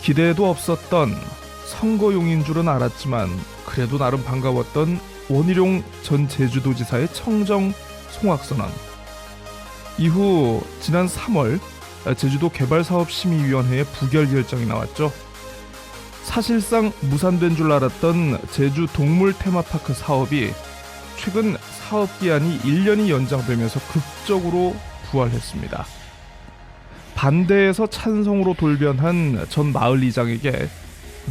기대도 없었던 선거용인 줄은 알았지만 그래도 나름 반가웠던 원희룡 전 제주도지사의 청정 송악선언. 이후 지난 3월 제주도 개발사업심의위원회의 부결 결정이 나왔죠. 사실상 무산된 줄 알았던 제주 동물 테마파크 사업이 최근 사업기한이 1년이 연장되면서 극적으로 부활했습니다. 반대에서 찬성으로 돌변한 전 마을이장에게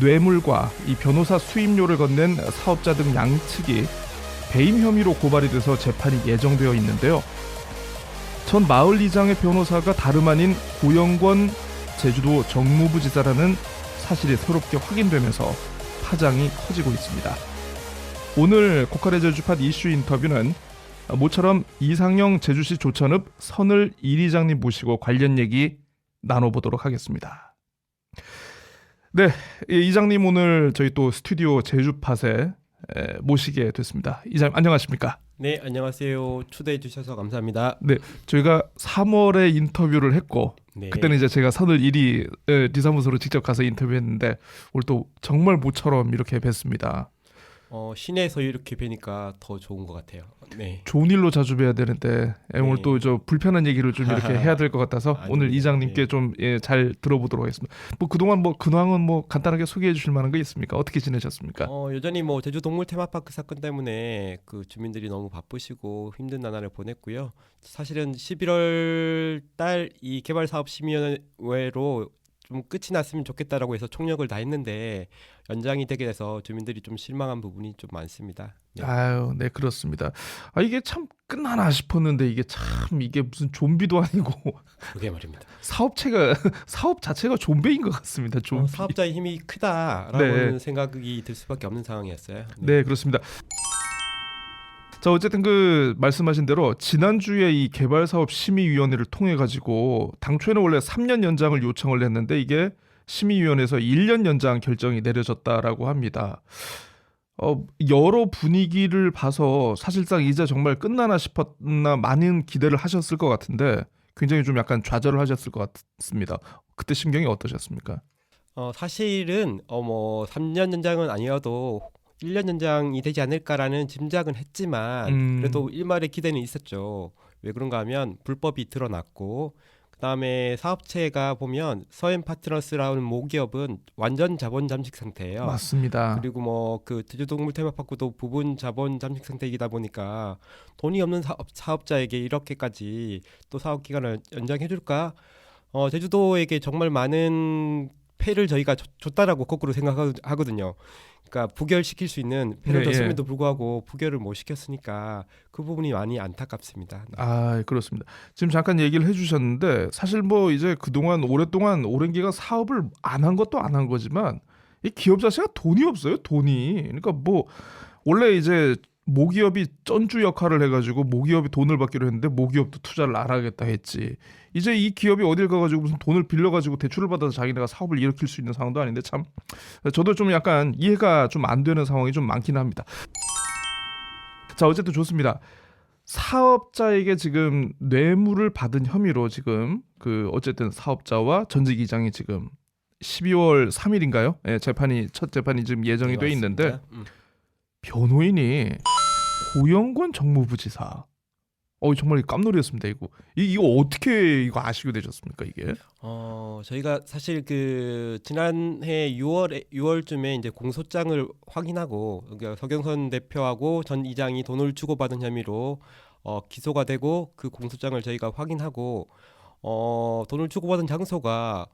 뇌물과 이 변호사 수임료를 건넨 사업자 등 양측이 배임 혐의로 고발이 돼서 재판이 예정되어 있는데요. 전 마을이장의 변호사가 다름 아닌 고영권 제주도 정무부지사라는 사실이 새롭게 확인되면서 파장이 커지고 있습니다. 오늘 고칼의 제주팟 이슈 인터뷰는 모처럼 이상영 제주시 조천읍 선을 이리장님 모시고 관련 얘기 나눠보도록 하겠습니다. 네, 이장님 오늘 저희 또 스튜디오 제주팟에 모시게 됐습니다. 이장님 안녕하십니까? 네, 안녕하세요. 초대해 주셔서 감사합니다. 네, 저희가 3월에 인터뷰를 했고 네. 그때는 이제 제가 선을 이리 리사무소로 직접 가서 인터뷰했는데 오늘 또 정말 모처럼 이렇게 뵀습니다. 시내에서 이렇게 뵈니까 더 좋은 것 같아요. 네. 좋은 일로 자주 뵈야 되는데 오늘 네. 또 저 불편한 얘기를 좀 이렇게 해야 될 것 같아서 오늘 이장님께 네. 좀 잘 들어보도록 하겠습니다. 뭐 그동안 뭐 근황은 뭐 간단하게 소개해 주실 만한 거 있습니까? 어떻게 지내셨습니까? 여전히 뭐 제주 동물 테마파크 사건 때문에 그 주민들이 너무 바쁘시고 힘든 나날을 보냈고요. 사실은 11월 달 이 개발사업심의위원회로 좀 끝이 났으면 좋겠다라고 해서 총력을 다했는데 연장이 되게 돼서 주민들이 좀 실망한 부분이 좀 많습니다. 네. 아유, 네 그렇습니다. 이게 참 끝나나 싶었는데 이게 무슨 좀비도 아니고 그게 말입니다. 사업 자체가 좀비인 것 같습니다. 좀비. 사업자의 힘이 크다라는 생각이 들 수밖에 없는 상황이었어요. 네, 그렇습니다. 자, 어쨌든 그 말씀하신 대로 지난주에 이 개발사업 심의위원회를 통해 가지고 당초에는 원래 3년 연장을 요청을 했는데 이게 심의위원회에서 1년 연장 결정이 내려졌다라고 합니다. 여러 분위기를 봐서 사실상 이제 정말 끝나나 싶었나 많은 기대를 하셨을 것 같은데 굉장히 좀 약간 좌절을 하셨을 것 같습니다. 그때 심경이 어떠셨습니까? 사실은 뭐 3년 연장은 아니어도 1년 연장이 되지 않을까라는 짐작은 했지만 그래도 일말의 기대는 있었죠. 왜 그런가 하면 불법이 드러났고 그다음에 사업체가 보면 서현 파트너스라는 모기업은 완전 자본 잠식 상태예요. 맞습니다. 그리고 뭐 그 제주동물 테마파크도 부분 자본 잠식 상태이다 보니까 돈이 없는 사업자에게 이렇게까지 또 사업 기간을 연장해 줄까? 제주도에게 정말 많은 패를 저희가 줬다라고 거꾸로 생각하거든요. 그러니까 부결시킬 수 있는 패를 줬음에도 불구하고 부결을 못 시켰으니까 그 부분이 많이 안타깝습니다. 그렇습니다. 지금 잠깐 얘기를 해주셨는데 사실 뭐 이제 그동안 오랫동안 오랜 기간 사업을 안 한 것도 안 한 거지만 이 기업 자체가 돈이 없어요. 돈이. 그러니까 뭐 원래 이제 모기업이 쩐주 역할을 해가지고 모기업이 돈을 받기로 했는데 모기업도 투자를 안 하겠다 했지. 이제 이 기업이 어딜 가가지고 무슨 돈을 빌려가지고 대출을 받아서 자기네가 사업을 일으킬 수 있는 상황도 아닌데 참 저도 좀 약간 이해가 좀 안 되는 상황이 좀 많긴 합니다. 자, 어쨌든 좋습니다. 사업자에게 지금 뇌물을 받은 혐의로 지금 그 어쨌든 사업자와 전직 이장이 지금 12월 3일인가요? 첫 재판이 지금 예정이 돼 있는데 변호인이 고영권 정무부지사. 정말 깜놀이었습니다. 이거 어떻게 이거 아시게 되셨습니까 이게? 저희가 사실 그 지난해 6월쯤에 이제 공소장을 확인하고 그러니까 서경선 대표하고 전 이장이 돈을 주고받은 혐의로 기소가 되고 그 공소장을 저희가 확인하고 돈을 주고받은 장소가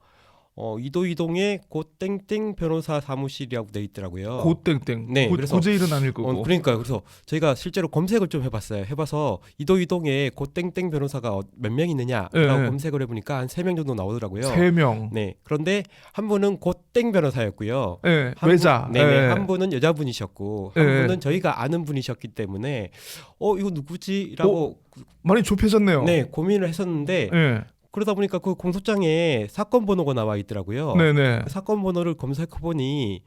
이도이동의 고땡땡 변호사 사무실이라고 돼 있더라고요. 고땡땡. 네, 그래서 고제일은 아닐 거고. 그러니까 그래서 저희가 실제로 검색을 좀 해봤어요. 해봐서 이도이동에 고땡땡 변호사가 몇 명 있느냐라고 검색을 해보니까 한 3명 정도 나오더라고요. 3명. 네. 그런데 한 분은 고땡 변호사였고요. 외자. 한 분은 여자분이셨고 한 분은 저희가 아는 분이셨기 때문에 이거 누구지라고 많이 좁혀졌네요. 네, 고민을 했었는데. 그러다 보니까 그 공소장에 사건 번호가 나와 있더라고요. 네네. 그 사건 번호를 검색해 보니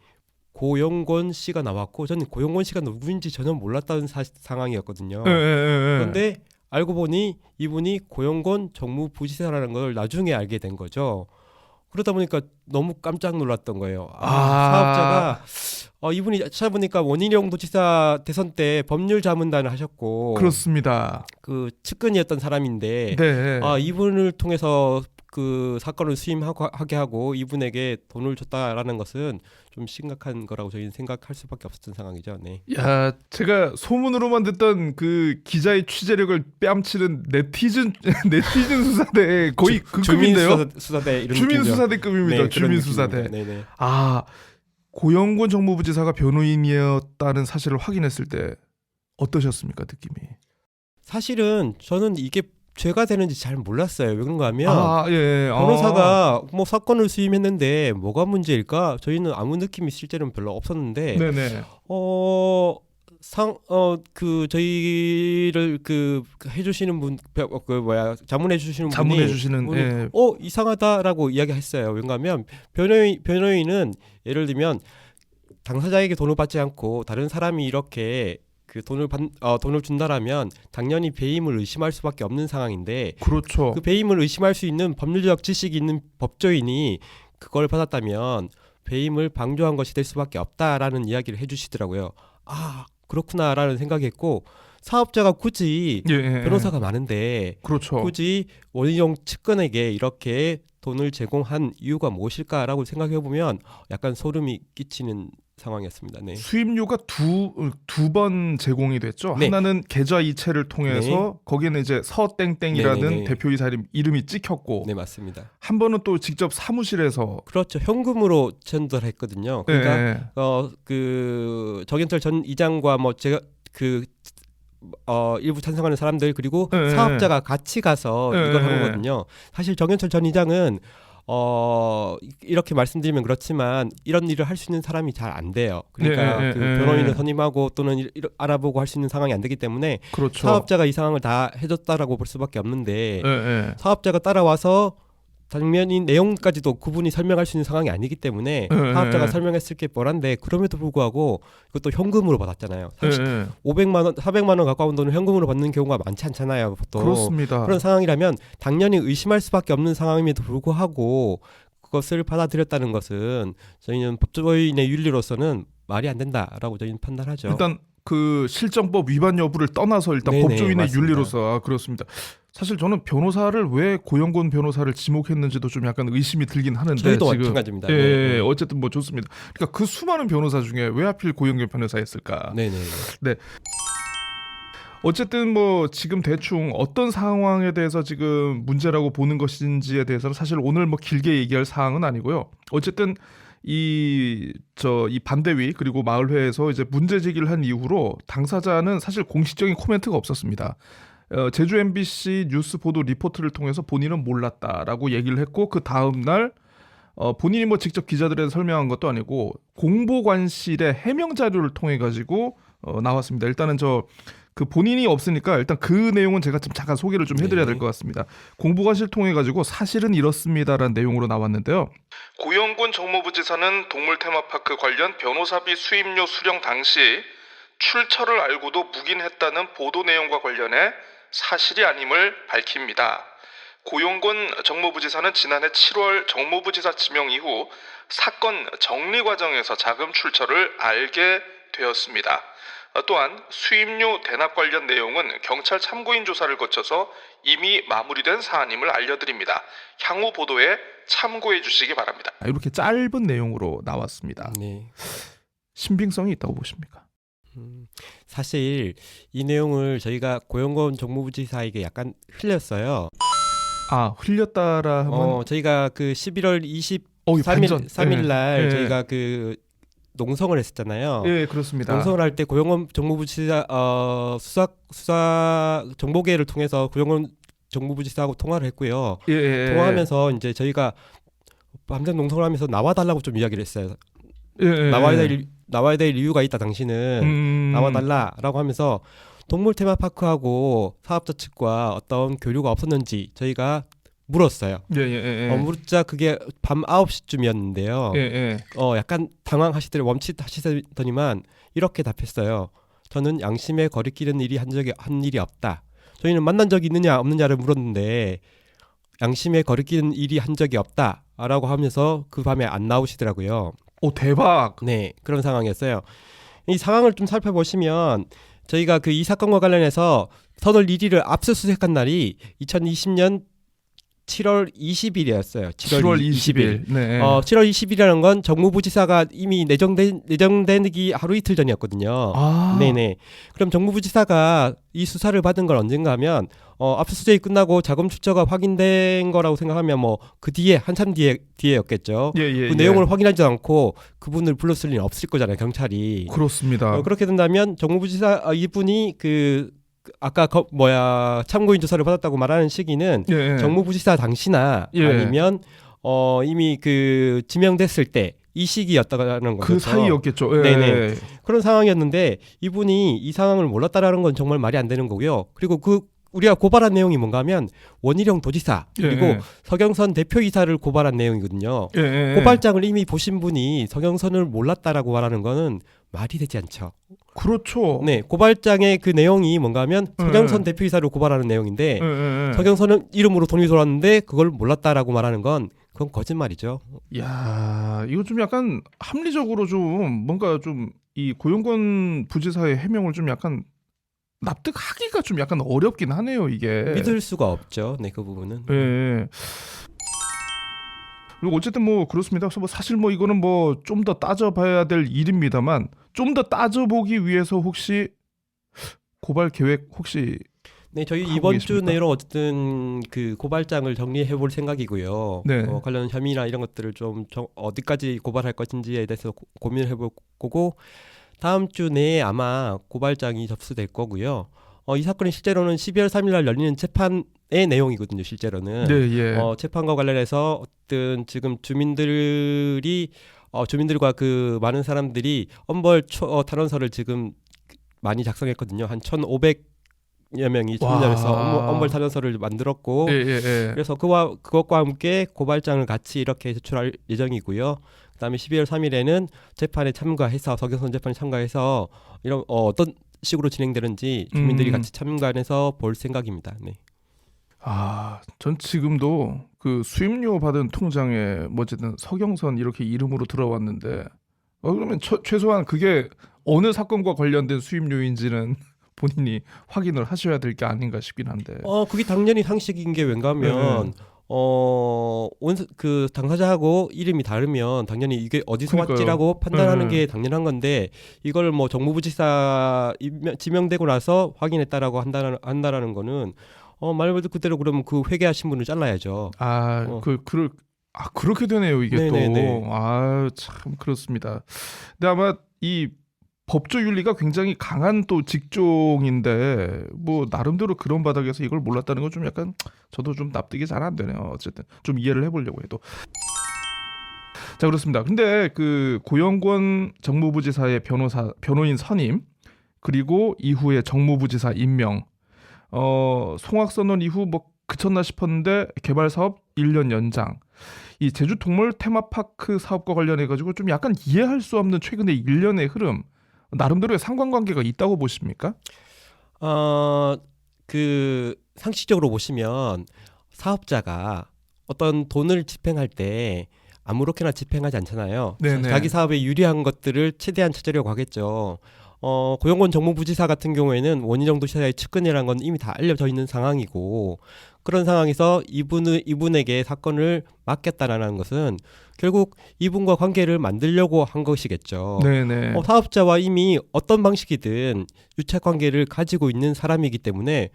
고영권 씨가 나왔고 저는 고영권 씨가 누구인지 전혀 몰랐다는 상황이었거든요. 예, 예, 예, 예. 그런데 알고 보니 이분이 고영권 정무부지사라는 걸 나중에 알게 된 거죠. 그러다 보니까 너무 깜짝 놀랐던 거예요. 사업자가 이분이 찾아보니까 원희룡 도지사 대선 때 법률 자문단을 하셨고 그렇습니다. 그 측근이었던 사람인데 네. 이분을 통해서 그 사건을 수임하게 하고 이분에게 돈을 줬다라는 것은 좀 심각한 거라고 저희는 생각할 수밖에 없었던 상황이죠. 네. 야, 제가 소문으로만 듣던 그 기자의 취재력을 뺨치는 네티즌 수사대 거의 그 급인데요. 수사대 이런 주민 느낌이죠. 수사대급입니다. 네, 주민 그런 수사대. 느낌입니다. 네네. 고영권 정무부지사가 변호인이었다는 사실을 확인했을 때 어떠셨습니까, 느낌이? 사실은 저는 이게 죄가 되는지 잘 몰랐어요. 왜 그런가 하면 예. 변호사가 뭐 사건을 수임했는데 뭐가 문제일까? 저희는 아무 느낌이 실제로는 별로 없었는데 네네. 그 저희를 그 해주시는 분, 자문해 주시는 분이 예. 이상하다라고 이야기했어요. 왜냐하면 변호인은 예를 들면 당사자에게 돈을 받지 않고 다른 사람이 이렇게 그 돈을 준다라면 당연히 배임을 의심할 수밖에 없는 상황인데 그렇죠. 그 배임을 의심할 수 있는 법률적 지식이 있는 법조인이 그걸 받았다면 배임을 방조한 것이 될 수밖에 없다라는 이야기를 해주시더라고요. 그렇구나라는 생각했고 사업자가 굳이 변호사가 많은데 그렇죠. 굳이 원희룡 측근에게 이렇게 돈을 제공한 이유가 무엇일까라고 생각해보면 약간 소름이 끼치는 상황이었습니다. 네. 수임료가 두 번 제공이 됐죠. 네. 하나는 계좌 이체를 통해서 거기에는 이제 서땡땡이라는 네네네. 대표이사 이름이 찍혔고 네, 맞습니다. 한 번은 또 직접 사무실에서 그렇죠. 현금으로 전달했거든요. 그러니까 예. 그 정현철 전 이장과 뭐 제가 그 일부 찬성하는 사람들 그리고 예. 사업자가 같이 가서 예. 이걸 한 거거든요. 사실 정현철 전 이장은 이렇게 말씀드리면 그렇지만 이런 일을 할 수 있는 사람이 잘 안 돼요. 그러니까 그 변호인을 선임하고 또는 알아보고 할 수 있는 상황이 안 되기 때문에 그렇죠. 사업자가 이 상황을 다 해줬다라고 볼 수밖에 없는데 예. 사업자가 따라와서 당면인 내용까지도 그분이 설명할 수 있는 상황이 아니기 때문에 사업자가 설명했을 게 뻔한데 그럼에도 불구하고 이것도 현금으로 받았잖아요. 사실 500만 원, 400만 원 가까운 돈을 현금으로 받는 경우가 많지 않잖아요. 보통. 그렇습니다. 그런 상황이라면 당연히 의심할 수밖에 없는 상황임에도 불구하고 그것을 받아들였다는 것은 저희는 법조인의 윤리로서는 말이 안 된다라고 저희는 판단하죠. 일단 그 실정법 위반 여부를 떠나서 일단 네네, 법조인의 맞습니다. 윤리로서 그렇습니다. 사실 저는 변호사를 왜 고영권 변호사를 지목했는지도 좀 약간 의심이 들긴 하는데 저희도 지금 마찬가지입니다. 예, 어쨌든 뭐 좋습니다. 그러니까 그 수많은 변호사 중에 왜 하필 고영권 변호사였을까? 네네. 어쨌든 뭐 지금 대충 어떤 상황에 대해서 지금 문제라고 보는 것인지에 대해서는 사실 오늘 뭐 길게 얘기할 사항은 아니고요. 어쨌든 이 반대위 그리고 마을회에서 이제 문제 제기를 한 이후로 당사자는 사실 공식적인 코멘트가 없었습니다. 제주 MBC 뉴스 보도 리포트를 통해서 본인은 몰랐다라고 얘기를 했고 그 다음 날 본인이 뭐 직접 기자들에게 설명한 것도 아니고 공보관실의 해명 자료를 통해 가지고 나왔습니다. 일단은 그 본인이 없으니까 일단 그 내용은 제가 좀 잠깐 소개를 좀 해드려야 될 것 같습니다. 공보관실 통해 가지고 사실은 이렇습니다라는 내용으로 나왔는데요. 고영권 정무부지사는 동물 테마파크 관련 변호사비 수임료 수령 당시 출처를 알고도 묵인했다는 보도 내용과 관련해 사실이 아님을 밝힙니다. 고용권 정무부지사는 지난해 7월 정무부지사 지명 이후 사건 정리 과정에서 자금 출처를 알게 되었습니다. 또한 수임료 대납 관련 내용은 경찰 참고인 조사를 거쳐서 이미 마무리된 사안임을 알려드립니다. 향후 보도에 참고해 주시기 바랍니다. 이렇게 짧은 내용으로 나왔습니다. 네. 신빙성이 있다고 보십니까? 사실 이 내용을 저희가 고영권 정무부지사에게 약간 흘렸어요. 흘렸다라 하면 저희가 그 11월 23일 날 저희가 그 농성을 했었잖아요. 네, 그렇습니다. 농성을 할 때 고영권 정무부지사 수사 정보계를 통해서 고영권 정무부지사하고 통화를 했고요. 통화하면서 이제 저희가 밤샘 농성을 하면서 나와달라고 좀 이야기를 했어요. 나와야 될 이유가 있다. 당신은 나와달라라고 하면서 동물 테마파크하고 사업자 측과 어떤 교류가 없었는지 저희가 물었어요. 예, 예, 예. 물자 그게 밤 9시쯤이었는데요. 예, 예. 약간 당황하시더니 멈칫하시더니만 이렇게 답했어요. 저는 양심에 거리끼는 일이 한 일이 없다. 저희는 만난 적이 있느냐 없느냐를 물었는데 양심에 거리끼는 일이 한 적이 없다라고 하면서 그 밤에 안 나오시더라고요. 오, 대박. 네, 그런 상황이었어요. 이 상황을 좀 살펴보시면 저희가 그 이 사건과 관련해서 서울 1위를 압수수색한 날이 2020년 7월 20일이었어요. 7월 20일. 네. 7월 20일이라는 건 정무부지사가 이미 내정되기 하루 이틀 전이었거든요. 아. 네네. 그럼 정무부지사가 이 수사를 받은 건 언젠가 하면 압수수색이 끝나고 자금 출처가 확인된 거라고 생각하면 뭐 그 뒤에 한참 뒤에였겠죠. 예, 예, 그 예. 내용을 확인하지 않고 그분을 불렀을 리는 없을 거잖아요, 경찰이. 그렇습니다. 그렇게 된다면 정무부지사 이분이 아까 참고인 조사를 받았다고 말하는 시기는 예, 예. 정무부지사 당시나 예. 아니면 이미 그 지명됐을 때 이 시기였다는 거죠. 그 사이였겠죠. 예. 네네. 그런 상황이었는데 이분이 이 상황을 몰랐다라는 건 정말 말이 안 되는 거고요. 그리고 우리가 고발한 내용이 뭔가 하면 원희룡 도지사 그리고 예. 서경선 대표이사를 고발한 내용이거든요. 예, 예. 고발장을 이미 보신 분이 서경선을 몰랐다라고 말하는 거는 말이 되지 않죠. 그렇죠. 네, 고발장의 그 내용이 뭔가 하면 서경선 대표이사를 고발하는 내용인데 예, 예. 서경선은 이름으로 돈이 돌았는데 그걸 몰랐다라고 말하는 건 그건 거짓말이죠. 야, 이거 좀 약간 합리적으로 좀 뭔가 좀 이 고용권 부지사의 해명을 좀 약간 납득하기가 좀 약간 어렵긴 하네요, 이게. 믿을 수가 없죠. 네, 그 부분은. 예, 예. 그리고 어쨌든 뭐 그렇습니다. 그래서 뭐 사실 뭐 이거는 뭐 좀 더 따져봐야 될 일입니다만 좀 더 따져보기 위해서 혹시 고발 계획 혹시 네, 저희 하고 이번 계십니까? 주 내로 어쨌든 그 고발장을 정리해 볼 생각이고요. 네. 관련 혐의나 이런 것들을 좀 어디까지 고발할 것인지에 대해서 고민을 해볼 거고 다음 주 내에 아마 고발장이 접수될 거고요. 이 사건이 실제로는 12월 3일 날 열리는 재판의 내용이거든요. 실제로는. 네, 예. 재판과 관련해서 어떤 지금 주민들과 그 많은 사람들이 엄벌 탄원서를 지금 많이 작성했거든요. 한 1,500여 명이 주민들에서 와. 엄벌 탄원서를 만들었고 예, 예, 예. 그래서 그것과 함께 고발장을 같이 이렇게 제출할 예정이고요. 그다음에 12월 3일에는 재판에 참가해서 서경선 재판에 참가해서 이런 어떤 식으로 진행되는지 주민들이 같이 참관해서 볼 생각입니다. 네. 아, 전 지금도 그 수임료 받은 통장에 뭐 어쨌든 서경선 이렇게 이름으로 들어왔는데 그러면 최소한 그게 어느 사건과 관련된 수임료인지는 본인이 확인을 하셔야 될 게 아닌가 싶긴 한데. 그게 당연히 상식인 게 왠가하면 그 당사자하고 이름이 다르면 당연히 이게 어디서 그러니까요. 왔지라고 판단하는 네. 게 당연한 건데 이걸 뭐 정무부지사 지명되고 나서 확인했다라고 한다라는 거는 말 그대로 그러면 그 회계하신 분을 잘라야죠. 그렇게 되네요, 이게 네네네. 또. 아, 참 그렇습니다. 근데 아마 이 법조 윤리가 굉장히 강한 또 직종인데 뭐 나름대로 그런 바닥에서 이걸 몰랐다는 건 좀 약간 저도 좀 납득이 잘 안 되네요. 어쨌든 좀 이해를 해보려고 해도. 자, 그렇습니다. 근데 그 고영권 정무부지사의 변호인 선임 그리고 이후에 정무부지사 임명 송악선언 이후 뭐 그쳤나 싶었는데 개발 사업 1년 연장. 이 제주 동물 테마파크 사업과 관련해 가지고 좀 약간 이해할 수 없는 최근의 일련의 흐름 나름대로의 상관관계가 있다고 보십니까? 그 상식적으로 보시면 사업자가 어떤 돈을 집행할 때 아무렇게나 집행하지 않잖아요. 네네. 자기 사업에 유리한 것들을 최대한 찾으려고 하겠죠. 고용권 정무부지사 같은 경우에는 원희룡 도지사의 측근이라는 건 이미 다 알려져 있는 상황이고 그런 상황에서 이분에게 사건을 맡겼다라는 것은 결국 이분과 관계를 만들려고 한 것이겠죠. 네네. 사업자와 이미 어떤 방식이든 유착 관계를 가지고 있는 사람이기 때문에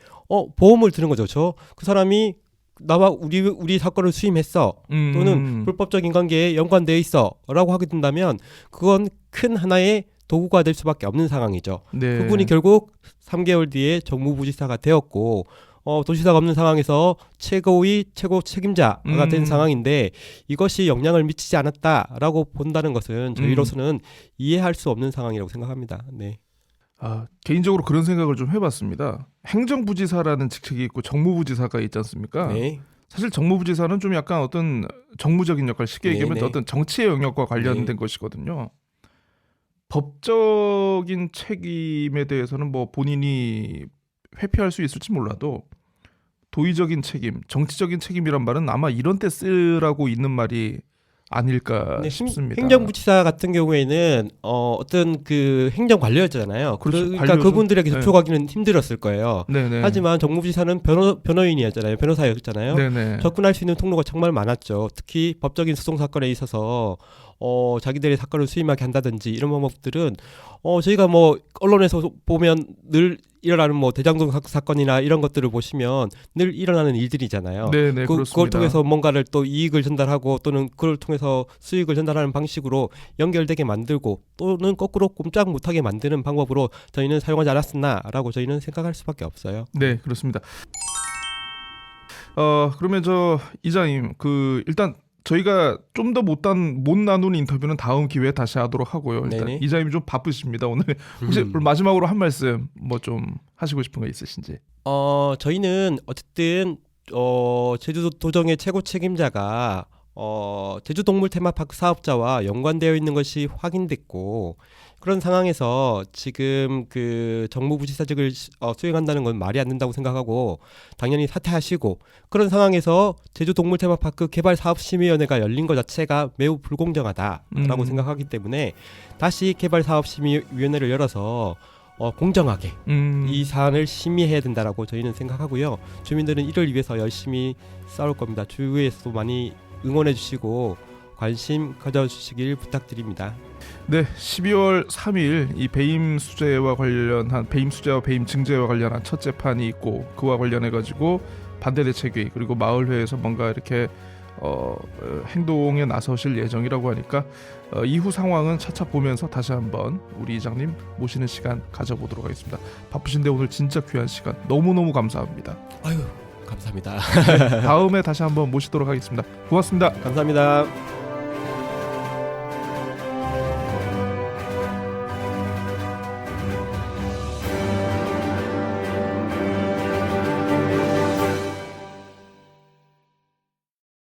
보험을 드는 거죠. 그 사람이 나와 우리 사건을 수임했어 또는 불법적인 관계에 연관되어 있어라고 하게 된다면 그건 큰 하나의 도구가 될 수밖에 없는 상황이죠. 네. 그분이 결국 3개월 뒤에 정무부지사가 되었고 도지사가 없는 상황에서 최고 책임자가 된 상황인데 이것이 영향을 미치지 않았다라고 본다는 것은 저희로서는 이해할 수 없는 상황이라고 생각합니다. 네. 개인적으로 그런 생각을 좀 해봤습니다. 행정부지사라는 직책이 있고 정무부지사가 있지 않습니까? 네. 사실 정무부지사는 좀 약간 어떤 정무적인 역할, 쉽게 얘기하면 네네. 어떤 정치의 영역과 관련된 네. 것이거든요. 법적인 책임에 대해서는 뭐 본인이 회피할 수 있을지 몰라도 도의적인 책임, 정치적인 책임이란 말은 아마 이런 때 쓰라고 있는 말이 아닐까 근데 싶습니다. 행정부지사 같은 경우에는 어떤 그 행정 관료였잖아요. 그렇죠. 그러니까 관료죠. 그분들에게 네. 접촉하기는 힘들었을 거예요. 네네. 하지만 정무부지사는 변호인이었잖아요. 변호사였잖아요. 네네. 접근할 수 있는 통로가 정말 많았죠. 특히 법적인 소송 사건에 있어서 자기들의 사건을 수임하게 한다든지 이런 방법들은 저희가 뭐 언론에서 보면 늘 일어나는 뭐 대장동 사건이나 이런 것들을 보시면 늘 일어나는 일들이잖아요. 네네. 그걸 그렇습니다. 통해서 뭔가를 또 이익을 전달하고 또는 그걸 통해서 수익을 전달하는 방식으로 연결되게 만들고 또는 거꾸로 꼼짝 못하게 만드는 방법으로 저희는 사용하지 않았었나라고 저희는 생각할 수밖에 없어요. 네, 그렇습니다. 그러면 저 이장님, 그 일단 저희가 좀 더 못 나눈 인터뷰는 다음 기회에 다시 하도록 하고요. 일단 네네. 이장님 좀 바쁘십니다. 오늘 혹시 오늘 마지막으로 한 말씀 뭐 좀 하시고 싶은 거 있으신지? 저희는 어쨌든 제주도 도정의 최고 책임자가 제주동물 테마파크 사업자와 연관되어 있는 것이 확인됐고 그런 상황에서 지금 그 정무부지사직을 수행한다는 건 말이 안 된다고 생각하고 당연히 사퇴하시고 그런 상황에서 제주동물 테마파크 개발사업심의위원회가 열린 것 자체가 매우 불공정하다라고 생각하기 때문에 다시 개발사업심의위원회를 열어서 공정하게 이 사안을 심의해야 된다라고 저희는 생각하고요. 주민들은 이를 위해서 열심히 싸울 겁니다. 주위에서도 많이 응원해 주시고 관심 가져주시길 부탁드립니다. 네, 12월 3일 이 배임 수재와 관련한 배임 수재와 배임 증제와 관련한 첫 재판이 있고 그와 관련해 가지고 반대 대책위 그리고 마을회에서 뭔가 이렇게 행동에 나서실 예정이라고 하니까 이후 상황은 차차 보면서 다시 한번 우리 이장님 모시는 시간 가져보도록 하겠습니다. 바쁘신데 오늘 진짜 귀한 시간 너무너무 감사합니다. 아유 감사합니다. 다음에 다시 한번 모시도록 하겠습니다. 고맙습니다. 감사합니다.